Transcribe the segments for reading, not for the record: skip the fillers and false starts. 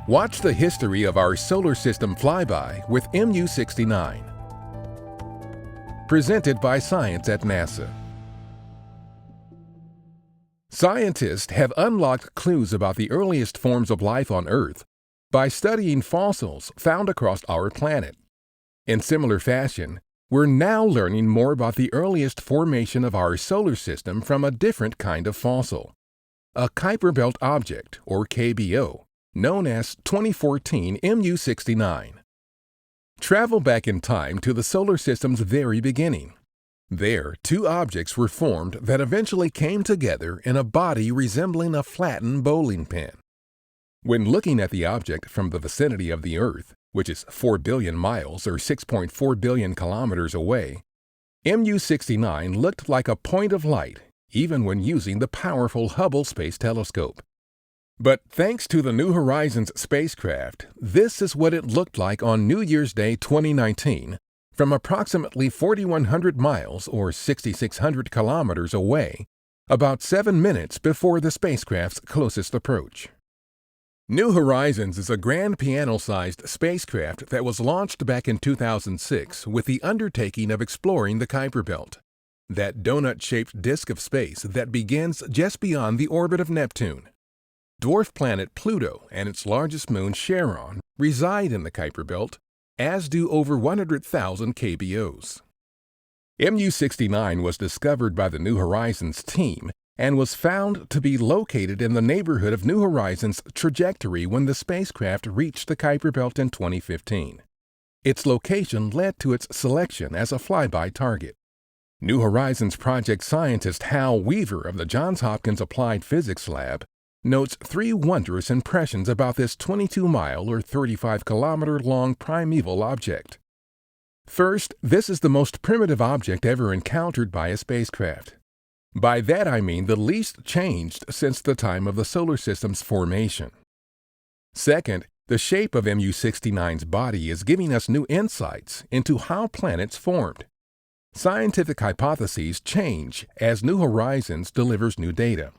Watch the history of our solar system flyby with MU-69. Presented by Science at NASA. Scientists have unlocked clues about the earliest forms of life on Earth by studying fossils found across our planet. In similar fashion, we're now learning more about the earliest formation of our solar system from a different kind of fossil, a Kuiper Belt object, or KBO, known as 2014 MU-69. Travel back in time to the solar system's very beginning. There, two objects were formed that eventually came together in a body resembling a flattened bowling pin. When looking at the object from the vicinity of the Earth, which is 4 billion miles or 6.4 billion kilometers away, MU-69 looked like a point of light, even when using the powerful Hubble Space Telescope. But thanks to the New Horizons spacecraft, this is what it looked like on New Year's Day 2019, from approximately 4,100 miles or 6,600 kilometers away, about 7 minutes before the spacecraft's closest approach. New Horizons is a grand piano-sized spacecraft that was launched back in 2006 with the undertaking of exploring the Kuiper Belt, that donut-shaped disk of space that begins just beyond the orbit of Neptune. Dwarf planet Pluto and its largest moon Charon reside in the Kuiper Belt, as do over 100,000 KBOs. MU-69 was discovered by the New Horizons team and was found to be located in the neighborhood of New Horizons' trajectory when the spacecraft reached the Kuiper Belt in 2015. Its location led to its selection as a flyby target. New Horizons project scientist Hal Weaver of the Johns Hopkins Applied Physics Lab notes 3 wondrous impressions about this 22-mile or 35-kilometer-long primeval object. First, this is the most primitive object ever encountered by a spacecraft. By that I mean the least changed since the time of the solar system's formation. Second, the shape of MU-69's body is giving us new insights into how planets formed. Scientific hypotheses change as New Horizons delivers new data.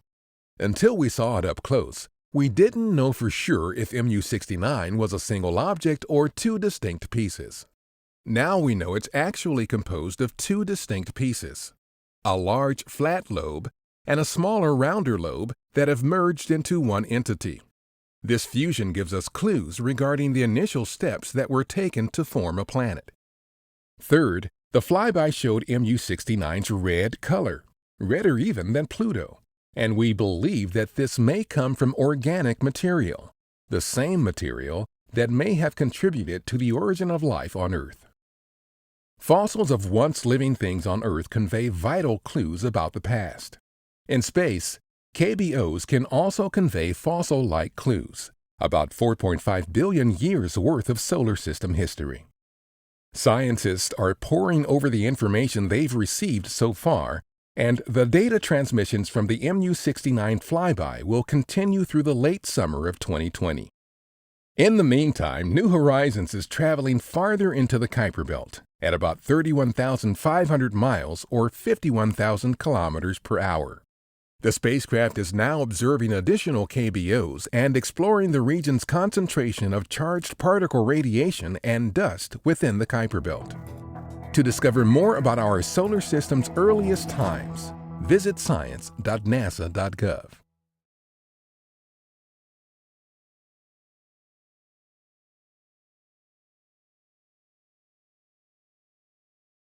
Until we saw it up close, we didn't know for sure if MU-69 was a single object or 2 distinct pieces. Now we know it's actually composed of 2 distinct pieces, a large flat lobe and a smaller rounder lobe that have merged into one entity. This fusion gives us clues regarding the initial steps that were taken to form a planet. Third, the flyby showed MU-69's red color, redder even than Pluto, and we believe that this may come from organic material, the same material that may have contributed to the origin of life on Earth. Fossils of once living things on Earth convey vital clues about the past. In space, KBOs can also convey fossil-like clues, about 4.5 billion years worth of solar system history. Scientists are poring over the information they've received so far, and the data transmissions from the MU-69 flyby will continue through the late summer of 2020. In the meantime, New Horizons is traveling farther into the Kuiper Belt at about 31,500 miles or 51,000 kilometers per hour. The spacecraft is now observing additional KBOs and exploring the region's concentration of charged particle radiation and dust within the Kuiper Belt. To discover more about our solar system's earliest times, visit science.nasa.gov.